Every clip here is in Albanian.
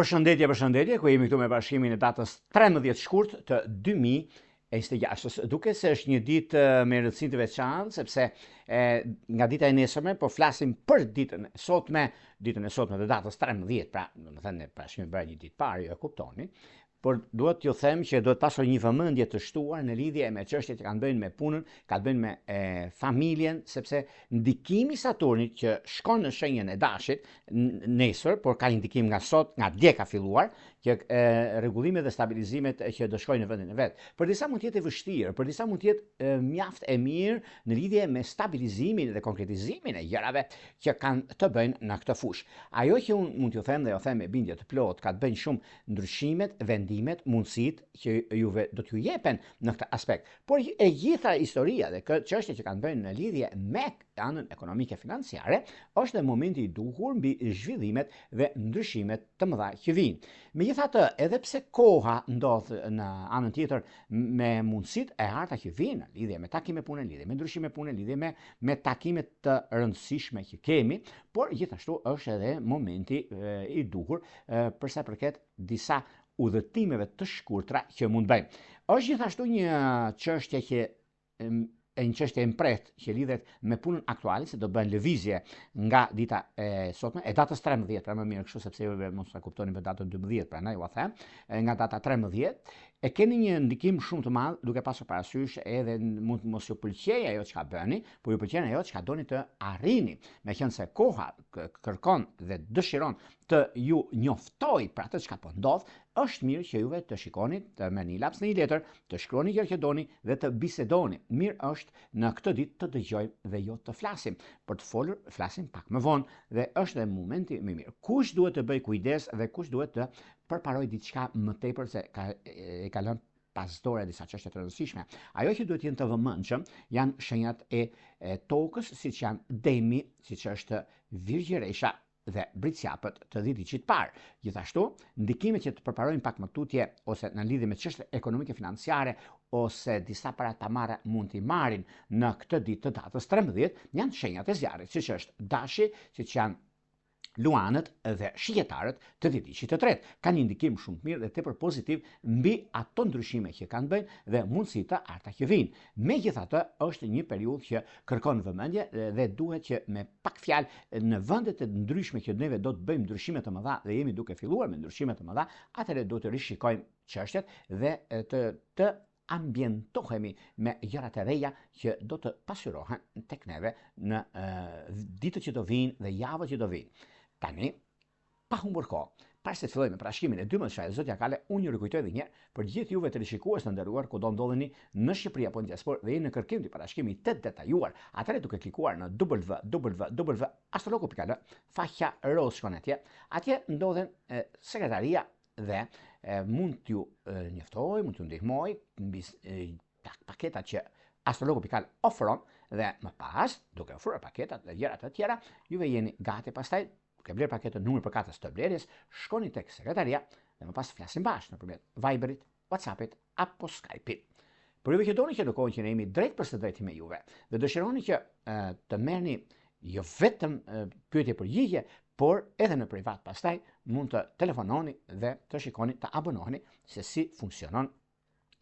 Përshëndetje, ku jemi këtu me bashkimin e datës 13 shkurt të 2026. Duke se është një ditë me rëndësi të veçantë, sepse nga dita e nesërme, po flasim për ditën e sotme të datës 13, pra, domethënë bashkimi bëra një ditë parë, ju e kuptoni. Por duhet t'ju them që duhet pasur një vëmendje të shtuar në lidhje me çështjet që kanë bënë me punën, kanë bënë me familjen, sepse ndikimi i Saturnit që shkon në shenjën e Dashit nesër, por ka një ndikim nga sot, nga dje ka filluar, që rregullimet dhe stabilizimet që do shkojnë në vendin e vet. Për disa mund të jetë e vështirë, për disa mund të jetë mjaft e mirë në lidhje me stabilizimin dhe konkretizimin e gjërave që kanë të bëjnë në këtë fushë. Ajo që unë mund t'ju them dhe jo them me bindje të plotë, ka të bëjnë shumë ndryshimet, vendimet, mundësitë që juve do t'ju jepen në këtë aspekt. Por e gjitha historia dhe çështjet që kanë bëjnë në lidhje me anën ekonomike financiare, është dhe momenti i duhur mbi zhvillimet dhe ndryshimet të mëdha që vijnë. Megjithatë, edhe pse koha ndodh në anën tjetër me mundësitë e harta që vijnë në lidhje me takime pune, lidhje me ndryshime pune, lidhje me takime të rëndësishme që kemi, por gjithashtu është edhe momenti i duhur për sa përket disa udhëtimeve të shkurtra që mund bëjmë. Është gjithashtu një çështje që një çështje e mprehtë që lidhet me punën aktuale, se do bën lëvizje nga dita e sotme, e datës 13, pra më mirë kështu sepse ju mos ta kuptoni për datën 12, prandaj u them, nga data 13, e keni një ndikim shumë të madh duke pasur parasysh edhe mund mos ju pëlqejë ajo çka bëni, por ju pëlqen ajo çka doni të arrini, meqense koha kërkon dhe dëshiron të ju njoftoj për atë çka po ndodh, është mirë që juve të shikoni, të merrni laps në një letër, të shkruani gjë që doni dhe të bisedoni. Mirë është në këtë ditë të dëgjojmë dhe jo të flasim. Për të folur, flasim pak më vonë dhe është dhe momenti më mirë. Kush duhet të bëj kujdes dhe kush duhet të përparoj diçka më tepër se e ka lënë pas dore disa çështje të rëndësishme. Ajo që duhet jenë të vëmendshëm janë shenjat e tokës, siç janë Demi, siç është Virgjëresha dhe Bricjapët të dhjetit parë. Gjithashtu, ndikimet që të përparojnë pak më tutje ose në lidhje me çështje ekonomike financiare ose disa paratamara mund t'i marrin në këtë ditë të datës 13, janë shenjat e zjarrit, siç është Dashi, siç janë Luanët dhe Shijetarët të dhjetit të tretë. Kanë një ndikim shumë të mirë dhe tepër pozitiv mbi ato ndryshime që kanë bëjnë dhe mundësitë të arta që vijnë. Megjithatë, është një periudhë që kërkon vëmendje dhe duhet që me pak fjalë në vendet e ndryshme që neve do të bëjmë ndryshime të mëdha dhe jemi duke filluar me ndryshime të mëdha, atëherë do të rishikojmë çështjet dhe të ambientohemi me gjërat e reja që do të pasyrohen tek neve në ditët që do vijnë dhe javët që do vijnë. Tani, pa humbur kohë, para se të fillojmë me parashkimin e 12 shajës zodiakale, unë ju rikujtoj edhe një herë për gjithë juve të rishikues të nderuar kudo ndodheni në Shqipëri apo në diasporë dhe jeni në kërkim të parashkimit të detajuar, atëherë duke klikuar në www.astrologo.al, faqja roz shkon atje. Atje ndodhen sekretaria dhe mund t'ju njoftoj, mund t'ju ndihmoj mbi paketat që astrologo.al ofron dhe më pas, duke ofruar paketat dhe gjërat të tjera, juve jeni gati pastaj duke bler paketën numër për katës të blerjes, shkoni tek sekretaria dhe më pas flasim bashkë nëpërmjet Viberit, WhatsAppit apo Skype-it. Por juve që doni që në kohën që ne jemi drejt për së drejti me juve dhe dëshironi që të merrni jo vetëm pyetje përgjigje, por edhe në privat pastaj mund të telefononi dhe të shikoni, të abonoheni se si funksionon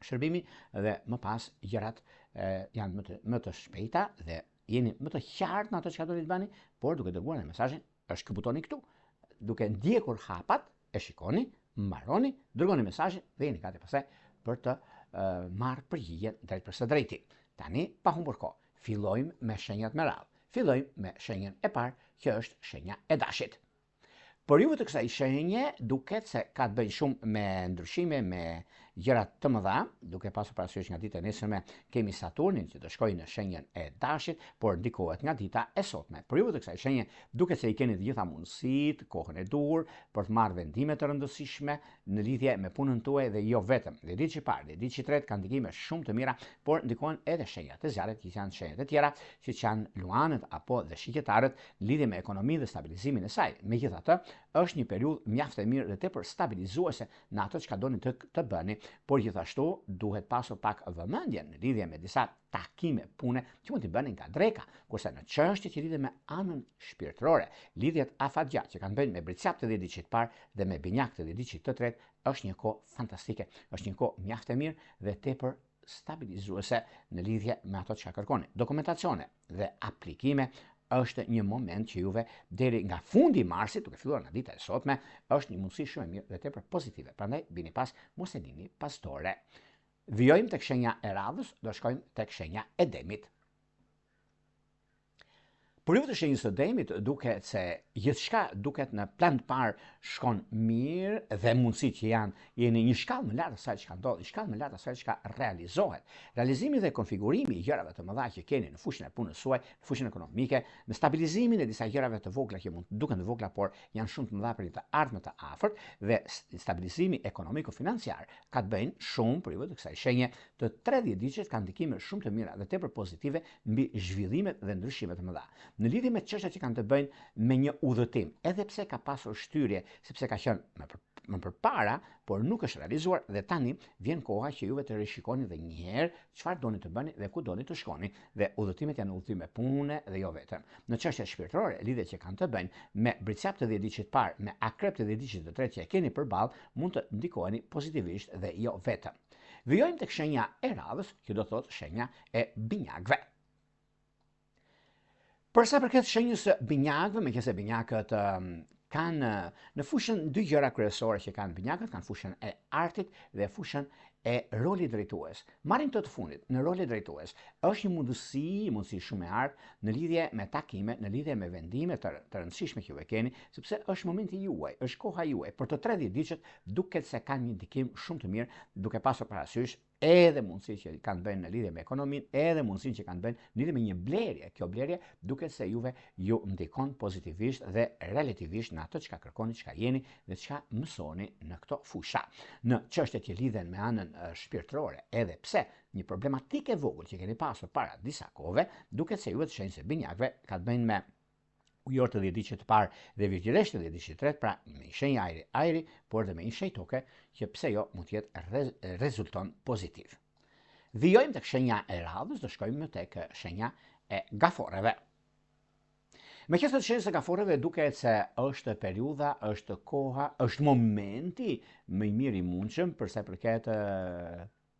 shërbimi dhe më pas gjërat janë më të shpejta dhe jeni më të qartë në ato që doni të bëni, por duke dërguar mesazhin është ky butoni këtu. Duke ndjekur hapat, e shikoni, mbaroni, dërgoni mesazhin dhe jeni gati pastaj për të marrë përgjigjen drejt për së drejti. Tani, pa humbur kohë, fillojmë me shenjat me radhë. Fillojmë me shenjën e parë, që është shenja e Dashit. Por juve të kësaj shenje duket se ka të bëjë shumë me ndryshime, me gjëra të mëdha, duke pasur parasysh nga dita e nesërme kemi Saturnin që do shkojë në shenjën e Dashit, por ndikohet nga dita e sotme. Por juve të kësaj shenje duket se i keni të gjitha mundësitë, kohën e dur për të marrë vendime të rëndësishme në lidhje me punën tuaj dhe jo vetëm. Dhe ditë që parë, dhe ditë që tretë kanë ndikime shumë të mira, por ndikojnë edhe shenjat e zjarrit, që janë shenjat e tjera, siç janë Luanët apo dhe Shijetarët, në lidhje me ekonominë dhe stabilizimin e saj. Megjithatë, është një periudhë mjaft e mirë dhe tepër stabilizuese në ato që doni të bëni, por gjithashtu duhet pasur pak vëmendje në lidhje me disa takime pune që mund t'i bëni nga dreka, kurse në çështje që lidhen me anën shpirtërore, lidhjet afatgjatë që kanë bënë me bricap të 10 diçit parë dhe me binjak të 10 diçit të tretë, është një kohë fantastike, është një kohë mjaft e mirë dhe tepër stabilizuese në lidhje me ato që kërkoni. Dokumentacione dhe aplikime është një moment që juve deri nga fundi i marsit, duke filluar nga dita e sotme, është një mundësi shumë e mirë dhe tepër pozitive. Prandaj bini pas, mos e lini pas dore. Vijojmë tek shenja e radhës, do shkojmë tek shenja e demit. Por ju të shenjës së demit duket se gjithçka duket në plan të parë shkon mirë dhe mundësitë që jeni një shkallë më lart asaj çka ndodh, një shkallë më lart asaj çka realizohet. Realizimi dhe konfigurimi i gjërave të mëdha që keni në fushën e punës suaj, në fushën ekonomike, në stabilizimin e disa gjërave të vogla që mund të duken të vogla por janë shumë të mëdha për të ardhmen të afërt dhe stabilizimi ekonomiko-financiar ka të bëjnë shumë për ju të kësaj shenje të 30 diçet kanë ndikime shumë të mira dhe tepër pozitive mbi zhvillimet dhe ndryshimet të mëdha. Në lidhje me çështjet që kanë të bëjnë me një udhëtim, edhe pse ka pasur shtyrje, sepse ka qenë më përpara, por nuk është realizuar dhe tani vjen koha që juve të rishikoni edhe një herë çfarë doni të bëni dhe ku doni të shkoni dhe udhëtimet janë udhëtime pune dhe jo vetëm. Në çështjet shpirtërore, lidhjet që kanë të bëjnë me bricap të 10 diçit parë, me akrep të 10 diçit të tretë që e keni përballë, mund të ndikoheni pozitivisht dhe jo vetëm. Vijojmë tek shenja e radhës, që do thotë shenja e binjakëve. Për sa përket shenjës së binjakëve, meqense binjakët kanë në fushën dy gjëra kryesore që kanë binjakët, kanë fushën e artit dhe fushën e rolit drejtues. Marrin të fundit në roli drejtues. Është një mundësi shumë e artë në lidhje me takime, në lidhje me vendime të rëndësishme që ju e keni, sepse është momenti juaj, është koha juaj. Për të 30 diçet duket se kanë një ndikim shumë të mirë, duke pasur parasysh edhe mundësi që kanë bënë në lidhje me ekonominë, edhe mundësinë që kanë bënë në lidhje me një blerje. Kjo blerje duket se juve ju ndikon pozitivisht dhe relativisht në ato çka kërkoni, çka jeni dhe çka mësoni në këto fusha. Në çështjet që lidhen me anën shpirtërore, edhe pse një problematikë e vogël që keni pasur para disa kohëve, duket se juve të shenjës së binjakëve ka të bëjnë me ujor të 10 diçit të parë dhe virgjëresht të 10 diçit të tretë, pra me një shenjë ajri, por dhe me një shenjë toke, që pse jo mund të jetë rezulton pozitiv. Vijojmë tek shenja e radhës, do shkojmë tek shenja e gaforeve. Meqenëse shenjës së gaforeve duket se është periudha, është koha, është momenti më i mirë i mundshëm për sa përket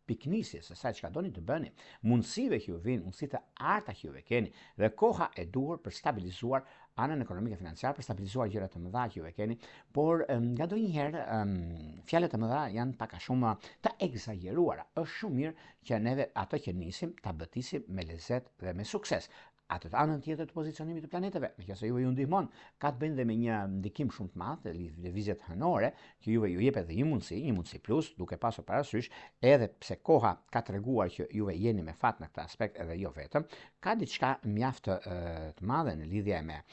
piknisjes, asaj çka doni të bëni, mundësive që ju vijnë, mundësitë të arta që ju e keni dhe koha e duhur për stabilizuar anën ekonomike financiare, për stabilizuar gjëra të mëdha që ju e keni, por ngadonjëherë fjalët e mëdha janë pak a shumë të egzageruara. Është shumë mirë që neve ato që nisim ta bëtisim me lezet dhe me sukses. Atë të anën tjetër të pozicionimit të planeteve, meqense juve ju ndihmon, ka të bëjë dhe me një ndikim shumë të madh të lëvizjet hënore, që juve ju jep edhe një mundësi plus, duke pasur parasysh edhe pse koha ka treguar që juve jeni me fat në këtë aspekt edhe jo vetëm, ka diçka mjaft të madhe në lidhje me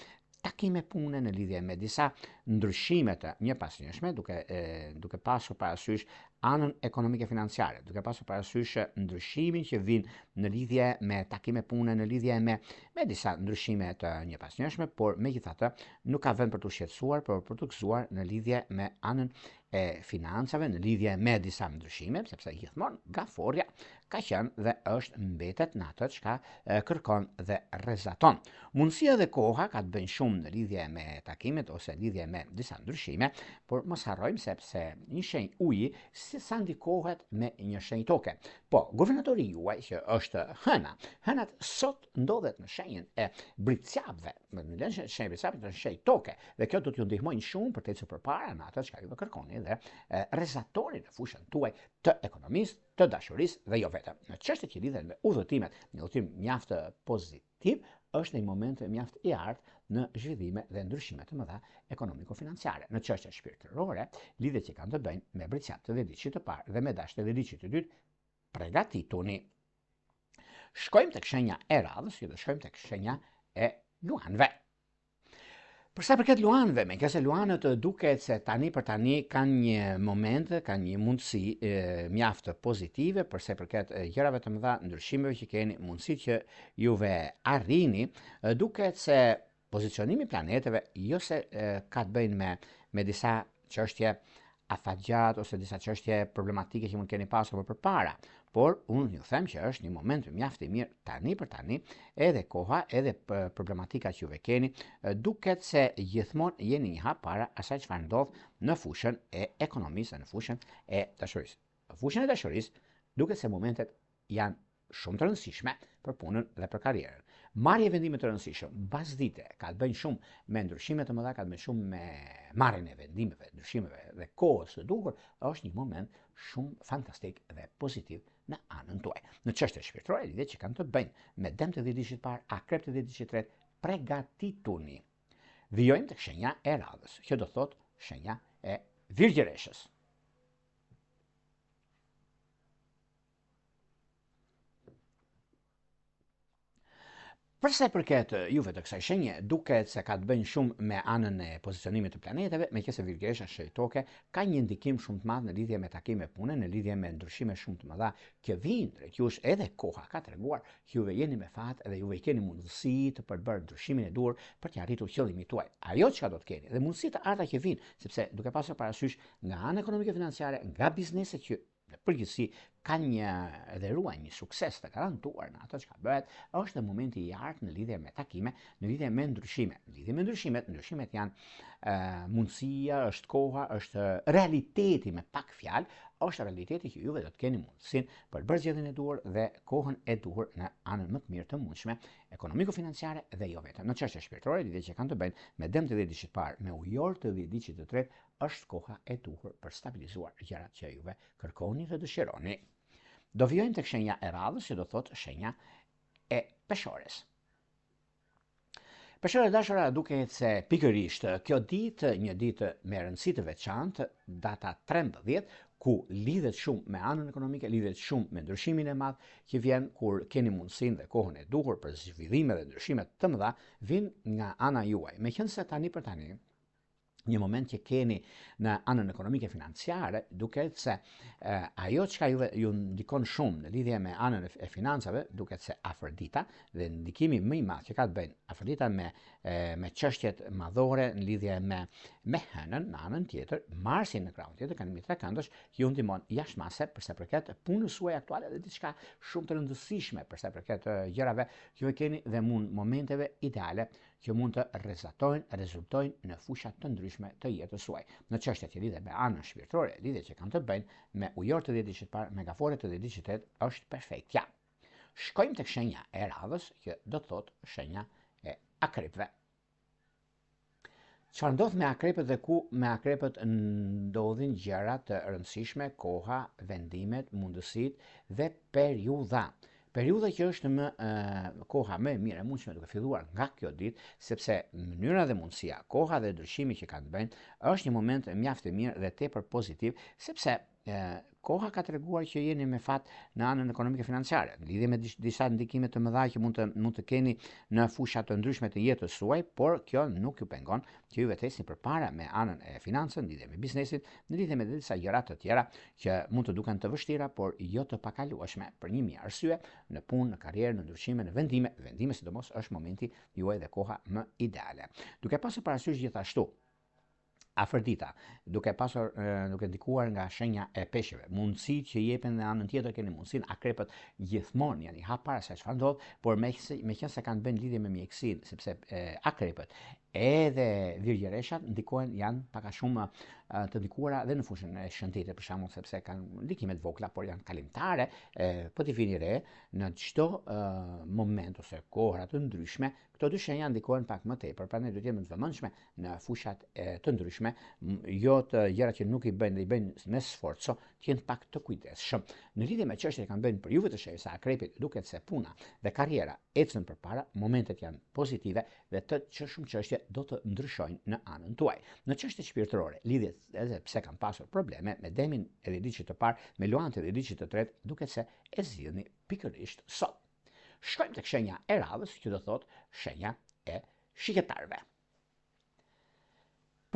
takime pune, në lidhje me disa ndryshime të njëpasnjëshme, duke pasur parasysh anën ekonomike financiare, duke pasur parasysh ndryshimin që vijnë në lidhje me takime pune, në lidhje me disa ndryshime të njëpasnjëshme, por megjithatë nuk ka vend për të shqetësuar, por për të gëzuar në lidhje me anën e financave, në lidhje me disa ndryshime, sepse gjithmonë gaforja ka qenë dhe është mbetet në atë çka kërkon dhe rrezaton. Mundësia dhe koha ka të bëjnë shumë në lidhje me takimet ose lidhje me disa ndryshime, por mos harrojmë sepse një shenjë uji sa ndikohet me një shenjë toke. Po, guvernatori juaj që është hënat sot ndodhet në shenjën e bricapëve, në shenjë bricapëve të shenjë toke, dhe kjo do t'ju ndihmojnë shumë për të ecur përpara në atë çka ju kërkoni dhe rrezatori në fushën tuaj të ekonomisë, të dashurisë dhe jo vetëm. Në çështjet që lidhen me udhëtimet, një udhëtim mjaft pozitiv është një moment mjaft i artë në zhvillime dhe ndryshime të mëdha ekonomiko-financiare. Në çështjet shpirtërore, lidhjet që kanë të bëjnë me bricap të 10 diçit të parë dhe me dashtë të 10 diçit të dytë, përgatituni. Shkojmë tek shenja e radhës, do shkojmë tek shenja e luanëve. Për sa përket luanëve, meqense luanët duket se tani për tani kanë një moment, kanë një mundësi mjaft pozitive për sa përket gjërave të mëdha, ndryshimeve që keni, mundësitë që juve arrini, duket se pozicionimi i planeteve jo se ka të bëjnë me disa çështje afatgjat ose disa çështje problematike që mund keni pasur më përpara, por unë ju them që është një moment mjaft i mirë tani për tani, edhe koha, edhe problematika që juve keni, duket se gjithmonë jeni një hap para asaj çfarë ndodh në fushën e ekonomisë, në fushën e dashurisë. Në fushën e dashurisë duket se momentet janë shumë të rëndësishme për punën dhe për karrierën. Marrja e vendimeve të rëndësishme basdite ka të bëjnë shumë me ndryshime të mëdha, ka të bëjnë shumë me marrjen e vendimeve, ndryshimeve dhe kohës së duhur, është një moment shumë fantastik dhe pozitiv në anën tuaj. Në çështje shpirtërore, lidhje që kanë të bëjnë me dëm të 10 ditë parë, akrep të 10 ditë tretë, pregatituni. Vijojmë tek shenja e radhës, që do thotë shenja e virgjëreshës. Përsa i përket juve të kësaj shenje, duket se ka të bëjnë shumë me anën e pozicionimit të planeteve, meqense Virgjëresha shëjtoke ka një ndikim shumë të madh në lidhje me takime pune, në lidhje me ndryshime shumë të mëdha që vijnë drejt jush, edhe koha ka treguar që juve jeni me fat dhe juve keni mundësi të përbërë ndryshimin e duhur për të arritur qëllimin tuaj. Ajo çka do të keni dhe mundësitë të arta që vijnë, sepse duke pasur parasysh nga ana ekonomike financiare, nga bizneset që në përgjithësi ka edhe ruajnë një sukses të garantuar në ato çka bëhet, është momenti i artë në lidhje me takime, në lidhje me ndryshime. Në lidhje me ndryshimet janë mundësia, është koha, është realiteti me pak fjalë, është realiteti që juve do të keni mundësinë për të bërë zgjedhjen e duhur dhe kohën e duhur në anën më të mirë të mundshme, ekonomiko-financiare dhe jo vetëm. Në çështje shpirtërore, lidhje që kanë të bëjnë me dëm të 10 ditë parë, me ujor të 10 ditë të tretë, është koha e duhur për stabilizuar gjërat që juve kërkoni dhe dëshironi. Do vijojmë tek shenja e radhës, që do thotë shenja e peshores. Peshore dashura, duket se pikërisht kjo ditë, një ditë me rëndësi të veçantë, data 13, ku lidhet shumë me anën ekonomike, lidhet shumë me ndryshimin e madh që vjen kur keni mundësinë dhe kohën e duhur për zhvillime dhe ndryshime të mëdha, vijnë nga ana juaj. Meqense tani për tani një moment që keni në anën ekonomike financiare, duket se ajo çka ju ndikon shumë në lidhje me anën e financave, duket se Afrodita dhe ndikimi më i madh që ka të bëjnë Afrodita me çështjet madhore në lidhje me hënën, në anën tjetër, Marsi në krahun tjetër, kanë mbi trekëndësh, që ju ndihmon jashtëmase përsa përket punës suaj aktuale dhe diçka shumë të rëndësishme përsa përket gjërave që ju keni dhe momenteve ideale që mund të rezultojnë në fusha të ndryshme të jetës suaj. Në çështjet që lidhen me anën shpirtërore, lidhje që kanë të bëjnë me ujor të 10 ditë parë, me gafore të 10 ditë tretë, është perfektja. Shkojmë tek shenja e radhës, që do të thotë shenja e akrepëve. Çfarë ndodh me akrepët dhe ku me akrepët ndodhin gjëra të rëndësishme, koha, vendimet, mundësitë dhe periudha. Periudha që është koha më e mirë e mundshme duke filluar nga kjo ditë, sepse mënyra dhe mundësia, koha dhe ndryshimi që kanë të bëjnë, është një moment mjaft i mirë dhe tepër pozitiv, sepse koha ka treguar që jeni me fat në anën ekonomike financiare, në lidhje me disa ndikime të mëdha që mund të keni në fusha të ndryshme të jetës suaj, por kjo nuk ju pengon që ju vetesni përpara me anën e financës, në lidhje me biznesin, në lidhje me disa gjëra të tjera që mund të duken të vështira, por jo të pakalueshme për një mijë arsye, në punë, në karrierë, në ndryshime, në vendime sidomos është momenti juaj dhe koha më ideale. Duke pasur parasysh gjithashtu Afrodita, duke ndikuar nga shenja e peshqeve, mundësitë që jepen në anën tjetër keni mundësinë, akrepët gjithmonë janë i hap para se çfarë ndodh, por meqense kanë bën lidhje me mjekësinë, sepse akrepët edhe virgjëreshat ndikohen, janë pak a shumë të ndikuara dhe në fushën e shëndetit, për shembull, sepse kanë ndikime të vogla, por janë kalimtare, po t'i vini re në çdo moment ose kohra të ndryshme, këto dy shenja ndikohen pak më tepër, prandaj duhet të jemi të vëmendshme në fushat të ndryshme, jo të gjëra që nuk i bëjnë me sforco, të jenë pak të kujdesshëm. Në lidhje me çështjet që kanë bënë për juve të shenjës së akrepit, duket se puna dhe karriera ecën përpara, momentet janë pozitive dhe shumë çështje do të ndryshojnë në anën tuaj. Në çështjet shpirtërore, lidhjet edhe pse kanë pasur probleme me demin e diçit të parë, me luantë e diçit të tretë, duket se e zgjidhni pikërisht sot. Shkojmë tek shenja e radhës, që do thotë shenja e shiketarëve.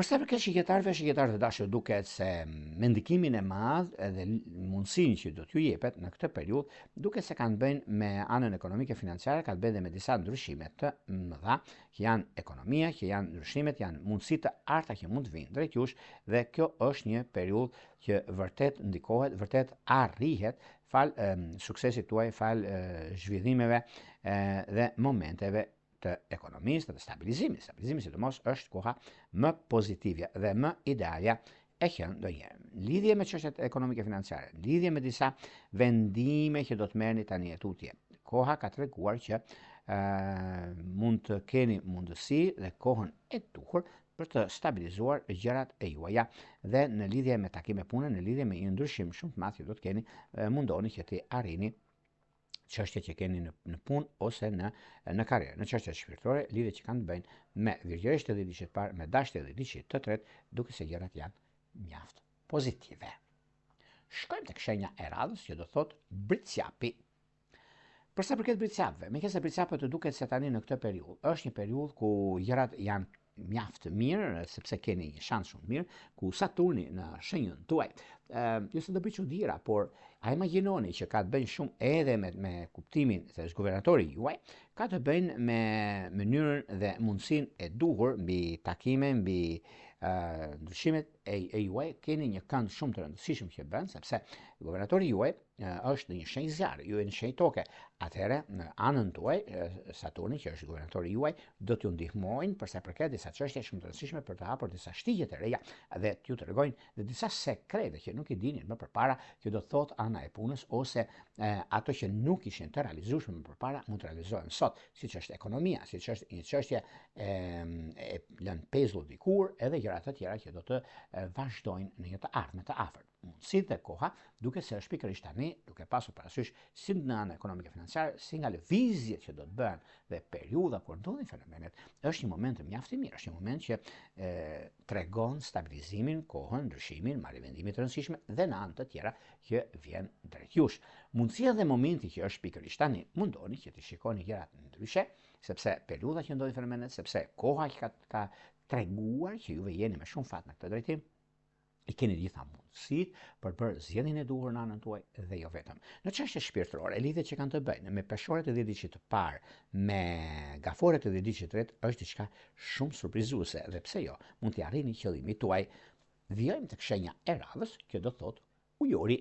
Për sa përket shqiptarëve të dashur duket se me ndikimin e madh edhe mundësinë që do t'ju jepet në këtë periudhë, duket se kanë bënë me anën ekonomike financiare, kanë bënë me disa ndryshime të mëdha, që janë ekonomia, që janë ndryshimet, janë mundësi të arta që mund të vinë drejt jush dhe kjo është një periudhë që vërtet ndikohet, vërtet arrihet fal suksesit tuaj, fal zhvillimeve dhe momenteve të ekonomisë dhe stabilizimit. Stabilizimi sidomos është koha më pozitive dhe më idealja e qenë ndonjëherë. Lidhje me çështjet ekonomike financiare, lidhje me disa vendime që do të merrni tani e tutje. Koha ka treguar që mund të keni mundësi dhe kohën e duhur për të stabilizuar gjërat e juaja dhe në lidhje me takime pune, në lidhje me një ndryshim shumë të madh që do të keni, mundoni që të arrini çështje që keni në punë ose në karrierë, në çështjet shpirtërore, lidhje që kanë të bëjnë me virgjëresht të dhjetë parë, me dashje të dhjetë të tretë, duke se gjërat janë mjaft pozitive. Shkojmë tek shenja e radhës që do thotë britsjapi. Për sa përket britsjapëve, meqense britsjapët të duket se tani në këtë periudhë është një periudhë ku gjërat janë mjaft mirë, sepse keni një shans shumë mirë, ku Saturni në shenjën tuaj. Jo se do bëj çuditëra, por a imagjinoni që ka të bëjnë shumë edhe me kuptimin se guvernatori juaj, ka të bëjnë me mënyrën dhe mundësinë e duhur mbi takime, mbi ndryshimet e juaj, keni një kënd shumë të rëndësishëm që bën, sepse guvernatori juaj është në një shenjë zjarri, ju e në shenjë toke. Atëherë, në anën tuaj, Saturni, që është guvernatori juaj, do t'ju ndihmojnë përsa përket disa çështje shumë të rëndësishme për të hapur disa shtigje të reja dhe t'ju tregojnë dhe disa sekrete që nuk i dinin më përpara, që do thotë ana e punës ose ato që nuk ishin të realizueshme më përpara mund të realizohen sot, siç është ekonomia, siç është një çështje e lënë pezull dikur, edhe gjëra të tjera që do të vazhdojnë në një të ardhme të afërt. Mundësitë dhe koha, duke se është pikërisht tani, duke pasur parasysh si në anë ekonomike financiare, si nga lëvizjet që do të bëhen dhe periudha kur ndodhin fenomenet, është një moment mjaft i mirë, është një moment që tregon stabilizimin, kohën, ndryshimin, marrje vendime të rëndësishme dhe në anë të tjera që vjen drejt jush. Mundësia dhe momenti që është pikërisht tani, mundoni që të shikoni gjërat ndryshe, sepse periudha që ndodhin fenomenet, sepse koha që ka treguar që juve jeni me shumë fat në këtë drejtim, i keni gjitha mundësit për bërë zgjedhjen e duhur në anën tuaj dhe jo vetëm. Në çështje shpirtërore, lidhjet që kanë të bëjnë me peshoret e dhjetë të parë, me gaforet e dhjetë të tretë, është diçka shumë surprizuese dhe pse jo, mund t'i arrini qëllimin tuaj. Vijojmë tek shenja e radhës, që do thotë ujori.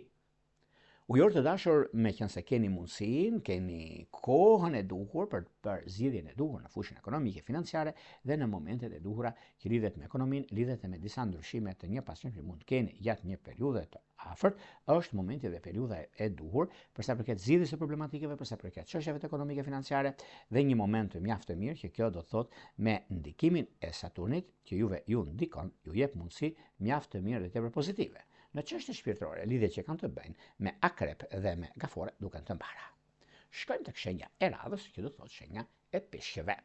Ujorë të dashur, me qenë se keni mundësinë, keni kohën e duhur për zgjidhjen e duhur në fushën ekonomike financiare dhe në momentet e duhura që lidhet me ekonominë, lidhet me disa ndryshime të një pas tjetrit që mund të keni gjatë një periudhe të afërt, është momenti dhe periudha e duhur për sa përket zgjidhjes së problematikave, për sa përket çështjeve ekonomike financiare dhe një moment mjaft të mirë që kjo do të thotë me ndikimin e Saturnit që juve ju ndikon, ju jep mundësi mjaft të mirë dhe tepër pozitive. Në çështje shpirtërore, lidhjet që kanë të bëjnë me akrep dhe me gafore duken të mbara. Shkojmë tek shenja e radhës, që do të thotë shenja e peshqve.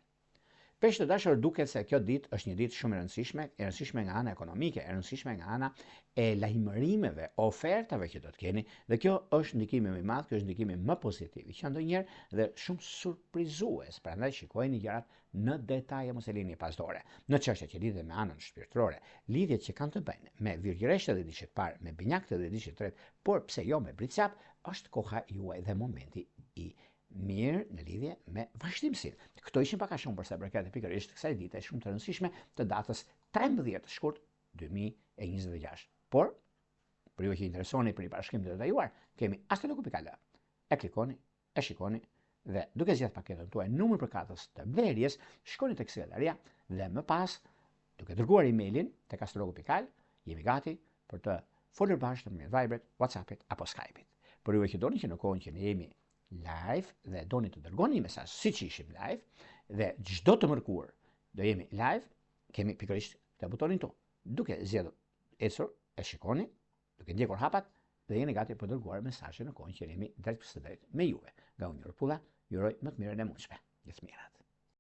Peshqët të dashur, duket se kjo ditë është një ditë shumë e rëndësishme nga ana ekonomike, e rëndësishme nga ana e lajmërimeve, ofertave që do të keni, dhe kjo është ndikimi më i madh, kjo është ndikimi më pozitiv që ndonjëherë dhe shumë surprizues. Prandaj shikojeni gjërat në detaje, mos e lini pas dore. Në çështje që lidhen me anën shpirtërore, lidhjet që kanë të bëjnë me virgjëresht edhe diçet parë, me binjakt edhe diçet tretë, por pse jo me britsjap, është koha juaj dhe momenti i mirë në lidhje me vazhdimsinë. Këto ishin pak a shumë për sa përket pikërisht kësaj dite shumë të rëndësishme të datës 13 shkurt 2026. Por, për ju që interesoni për një parashkim të detajuar, kemi astrologu.al. E klikoni, e shikoni dhe duke zgjedhur paketën tuaj numër përkatës të blerjes, shkoni tek sekretaria dhe më pas, duke dërguar emailin tek astrologu.al, jemi gati për të folur bashkë nëpërmjet Viberit, WhatsAppit apo Skypeit. Për ju që doni që në kohën që ne jemi live dhe doni të dërgoni një mesazh siç ishim live dhe çdo të mërkur do jemi live, kemi pikërisht të butonin tonë. Duke zgjedhur ecur, e shikoni, duke ndjekur hapat dhe jeni gati për të dërguar mesazhe në kohën që jemi drejt për drejt me juve. Nga unë Pulla, ju uroj më të mirën e mundshme. Gjithë mirat.